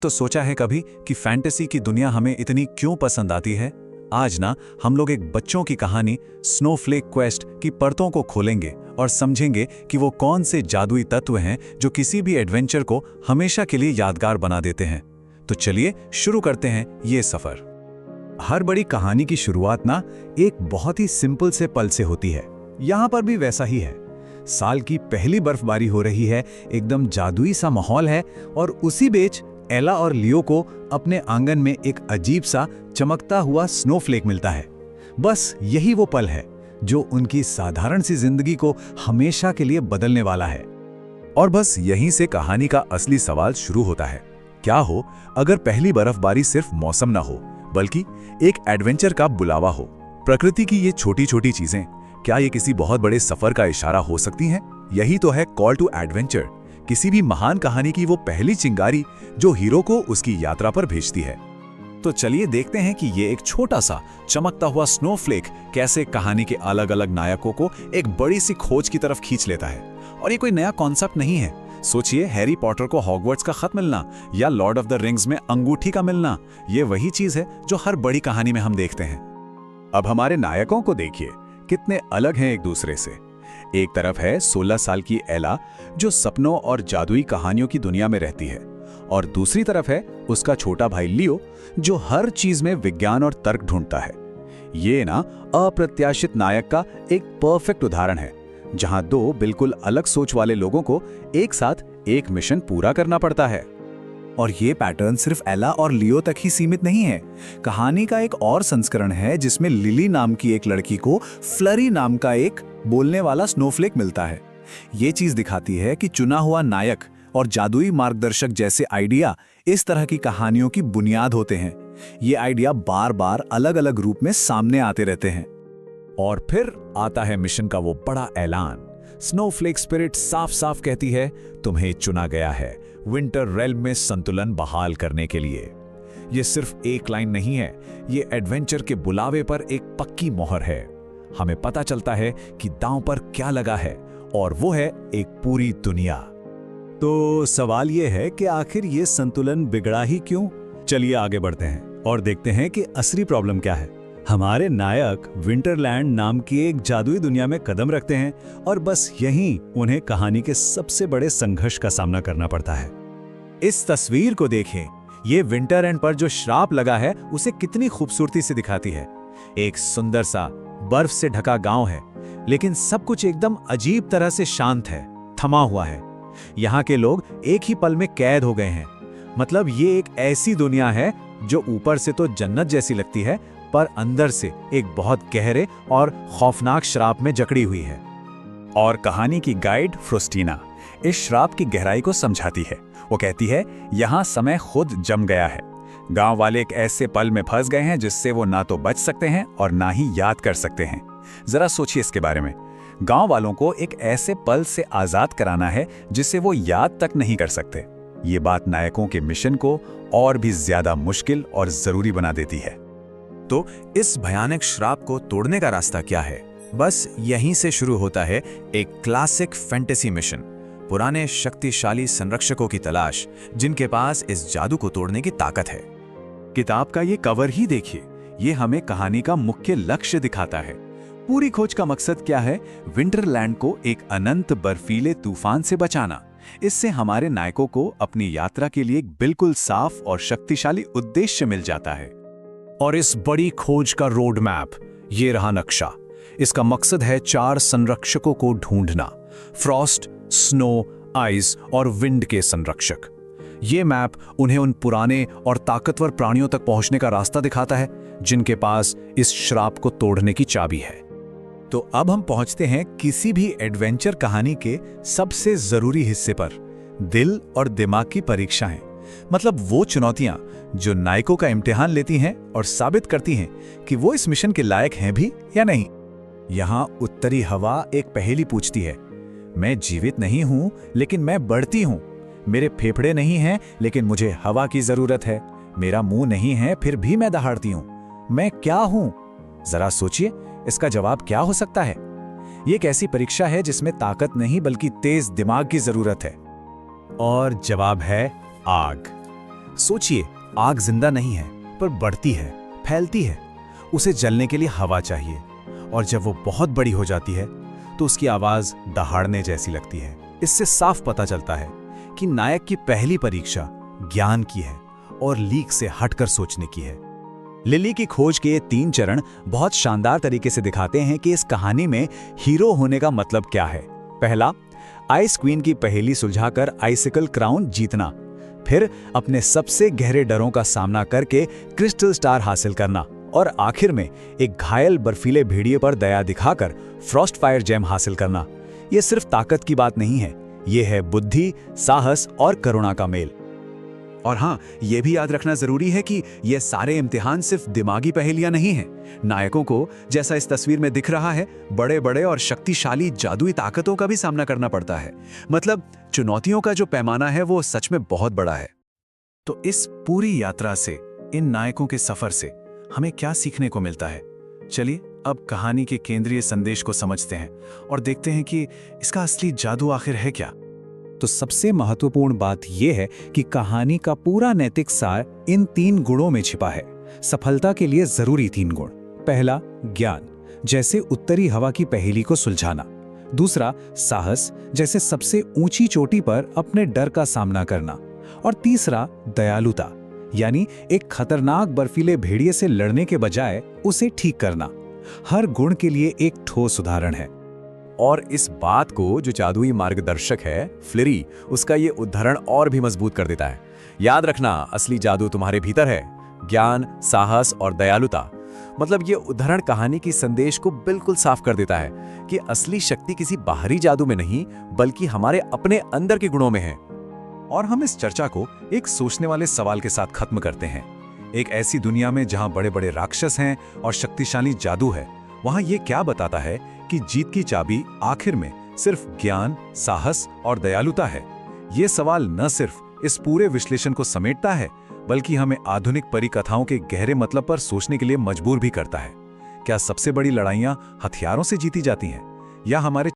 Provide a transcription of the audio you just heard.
तो सोचा है कभी कि फैंटेसी की दुनिया हमें इतनी क्यों पसंद आती है? आज ना हम लोग एक बच्चों की कहानी स्नोफ्लेक क्वेस्ट की परतों को खोलेंगे और समझेंगे कि वो कौन से जादुई तत्व हैं जो किसी भी एडवेंचर को हमेशा के लिए यादगार बना देते हैं। तो चलिए शुरू करते हैं ये सफर। हर बड़ी कहानी की शुरुआत ना एक बहुत ही सिंपल से पल से होती है। यहाँ पर भी वैसा ही है। साल की पहली बर्फबारी हो रही है, एकदम जादुई सा माहौल है और उसी बीच एला और लियो को अपने आंगन में एक अजीब सा चमकता हुआ स्नोफ्लेक मिलता है। बस यही वो पल है जो उनकी साधारण सी जिंदगी को हमेशा के लिए बदलने वाला है। और बस यहीं से कहानी का असली सवाल शुरू होता है। क्या हो अगर पहली बर्फबारी सिर्फ मौसम ना हो, बल्कि एक एडवेंचर का बुलावा हो? प्रकृति की ये छोटी छोटी चीजें, क्या ये किसी बहुत बड़े सफर का इशारा हो सकती हैं? यही तो है कॉल टू एडवेंचर, किसी भी महान कहानी की वो पहली चिंगारी जो हीरो को उसकी यात्रा पर भेजती है। तो चलिए देखते हैं कि ये एक छोटा सा चमकता हुआ स्नोफ्लेक कैसे कहानी के अलग अलग नायकों को एक बड़ी सी खोज की तरफ खींच लेता है। और ये कोई नया कॉन्सेप्ट नहीं है। सोचिए, हैरी पॉटर को हॉगवर्ट्स का खत मिलना या लॉर्ड ऑफ द रिंग्स में अंगूठी का मिलना, ये वही चीज है जो हर बड़ी कहानी में हम देखते हैं। अब हमारे नायकों को देखिए, कितने अलग हैं एक दूसरे से। एक तरफ है 16 साल की एला जो सपनों और जादुई कहानियों की दुनिया में रहती है, और दूसरी तरफ है उसका छोटा भाई लियो जो हर चीज में विज्ञान और तर्क ढूंढता है। ये ना अप्रत्याशित नायक का एक परफेक्ट उदाहरण है, जहां दो बिल्कुल अलग सोच वाले लोगों को एक साथ एक मिशन पूरा करना पड़ता है। और ये पैटर्न सिर्फ एला और लियो तक ही सीमित नहीं है। कहानी का एक और संस्करण है जिसमें लिली नाम की एक लड़की को फ्लरी नाम का एक बोलने वाला स्नोफ्लेक मिलता है। ये चीज दिखाती है कि चुना हुआ नायक और जादुई मार्गदर्शक जैसे आइडिया इस तरह की कहानियों की बुनियाद होते हैं। ये आइडिया बार बार अलग अलग रूप में सामने आते रहते हैं। और फिर आता है मिशन का वो बड़ा ऐलान। स्नोफ्लेक स्पिरिट साफ साफ कहती है, तुम्हें चुना गया है विंटर रेल्म में संतुलन बहाल करने के लिए। ये सिर्फ एक लाइन नहीं है, ये एडवेंचर के बुलावे पर एक पक्की मोहर है। हमें पता चलता है कि दांव पर क्या लगा है, और वो है एक पूरी दुनिया। तो सवाल ये है कि आखिर ये संतुलन बिगड़ा ही क्यों? चलिए आगे बढ़ते हैं और देखते हैं कि असली प्रॉब्लम क्या है। हमारे नायक विंटरलैंड नाम की एक जादुई दुनिया में कदम रखते हैं और बस यहीं उन्हें कहानी के सबसे बड़े संघर्ष का सामना करना पड़ता है। इस तस्वीर को देखें, ये विंटरलैंड पर जो श्राप लगा है उसे कितनी खूबसूरती से दिखाती है। एक सुंदर सा बर्फ से ढका गांव है, लेकिन सब कुछ एकदम अजीब तरह से शांत है, थमा हुआ है। यहाँ के लोग एक ही पल में कैद हो गए हैं। मतलब ये एक ऐसी दुनिया है जो ऊपर से तो जन्नत जैसी लगती है, पर अंदर से एक बहुत गहरे और खौफनाक श्राप में जकड़ी हुई है। और कहानी की गाइड फ्रोस्टीना इस श्राप की गहराई को समझाती है। वो कहती है, यहाँ समय खुद जम गया है। गांव वाले एक ऐसे पल में फंस गए हैं जिससे वो ना तो बच सकते हैं और ना ही याद कर सकते हैं। जरा सोचिए इसके बारे में। गांव वालों को एक ऐसे पल से आजाद कराना है जिसे वो याद तक नहीं कर सकते। ये बात नायकों के मिशन को और भी ज्यादा मुश्किल और जरूरी बना देती है। तो इस भयानक श्राप को तोड़ने का रास्ता क्या है? बस यहीं से शुरू होता है एक क्लासिक फैंटेसी मिशन। पुराने शक्तिशाली संरक्षकों की तलाश, जिनके पास इस जादू को तोड़ने की ताकत है। किताब का ये कवर ही देखिए, ये हमें कहानी का मुख्य लक्ष्य दिखाता है। पूरी खोज का मकसद क्या है? विंटरलैंड को एक अनंत बर्फीले तूफान से बचाना। इससे हमारे नायकों को अपनी यात्रा के लिए एक बिल्कुल साफ और शक्तिशाली उद्देश्य मिल जाता है। और इस बड़ी खोज का रोड मैप, ये रहा नक्शा। इसका मकसद है 4 संरक्षकों को ढूंढना। फ्रॉस्ट, स्नो, आइस और विंड के संरक्षक। ये मैप उन्हें उन पुराने और ताकतवर प्राणियों तक पहुंचने का रास्ता दिखाता है जिनके पास इस श्राप को तोड़ने की चाबी है। तो अब हम पहुंचते हैं किसी भी एडवेंचर कहानी के सबसे जरूरी हिस्से पर, दिल और दिमाग की परीक्षाएं। मतलब वो चुनौतियां जो नायकों का इम्तिहान लेती हैं और साबित करती हैं कि वो इस मिशन के लायक हैं भी या नहीं। यहां उत्तरी हवा एक पहेली पूछती है, मैं जीवित नहीं हूं लेकिन मैं बढ़ती हूं। मेरे फेफड़े नहीं हैं लेकिन मुझे हवा की जरूरत है। मेरा मुंह नहीं है फिर भी मैं दहाड़ती हूं। मैं क्या हूं? जरा सोचिए, इसका जवाब क्या हो सकता है? ये एक ऐसी परीक्षा है जिसमें ताकत नहीं बल्कि तेज दिमाग की जरूरत है। और जवाब है आग। सोचिए, आग जिंदा नहीं है पर बढ़ती है, फैलती है। उसे जलने के लिए हवा चाहिए, और जब वो बहुत बड़ी हो जाती है तो उसकी आवाज दहाड़ने जैसी लगती है। इससे साफ पता चलता है कि नायक की पहली परीक्षा ज्ञान की है और लीक से हटकर सोचने की है। लिली की खोज के ये 3 चरण बहुत शानदार तरीके से दिखाते हैं कि इस कहानी में हीरो होने का मतलब क्या है। पहला, आइस क्वीन की पहेली सुलझाकर आइसिकल क्राउन जीतना। फिर अपने सबसे गहरे डरों का सामना करके क्रिस्टल स्टार हासिल करना। और आखिर में एक घायल बर्फीले भेड़िए पर दया दिखाकर फ्रॉस्ट फायर जेम हासिल करना। ये सिर्फ ताकत की बात नहीं है, ये है बुद्धि, साहस और करुणा का मेल। और हाँ, ये भी याद रखना जरूरी है कि ये सारे इम्तिहान सिर्फ दिमागी पहेलियां नहीं हैं। नायकों को, जैसा इस तस्वीर में दिख रहा है, बड़े बड़े और शक्तिशाली जादुई ताकतों का भी सामना करना पड़ता है। मतलब चुनौतियों का जो पैमाना है वो सच में बहुत बड़ा है। तो इस पूरी यात्रा से, इन नायकों के सफर से हमें क्या सीखने को मिलता है? चलिए अब कहानी के केंद्रीय संदेश को समझते हैं और देखते हैं कि इसका असली जादू आखिर है क्या। तो सबसे महत्वपूर्ण बात यह है कि कहानी का पूरा नैतिक सार इन 3 गुणों में छिपा है। सफलता के लिए जरूरी 3 गुण। पहला, ज्ञान, जैसे उत्तरी हवा की पहेली को सुलझाना। दूसरा, साहस, जैसे सबसे ऊंची चोटी पर अपने डर का सामना करना। और तीसरा, दयालुता, यानी एक खतरनाक बर्फीले भेड़िए से लड़ने के बजाय उसे ठीक करना। हर गुण के लिए एक ठोस उदाहरण है। और इस बात को जो जादुई मार्गदर्शक है फ्लेरी, उसका ये उदाहरण और भी मजबूत कर देता है। याद रखना, असली जादू तुम्हारे भीतर है, ज्ञान, साहस और दयालुता। मतलब ये उदाहरण कहानी की संदेश को बिल्कुल साफ कर देता है कि असली शक्ति किसी बाहरी जादू में नहीं, बल्कि हमारे अपने अंदर के गुणों में है। और हम इस चर्चा को एक सोचने वाले सवाल के साथ खत्म करते हैं। एक ऐसी दुनिया में जहां बड़े बड़े राक्षस हैं और शक्तिशाली जादू है, वहां ये क्या बताता है कि जीत की चाबी आखिर में सिर्फ ज्ञान, साहस और दयालुता है? ये सवाल न सिर्फ इस पूरे विश्लेषण को समेटता है, बल्कि हमें आधुनिक परिकथाओं के गहरे मतलब पर सोचने के लिए मजबूर भी करता है। क्या सबसे बड़ी लड़ाइयां हथियारों से जीती जाती हैं, या हमारे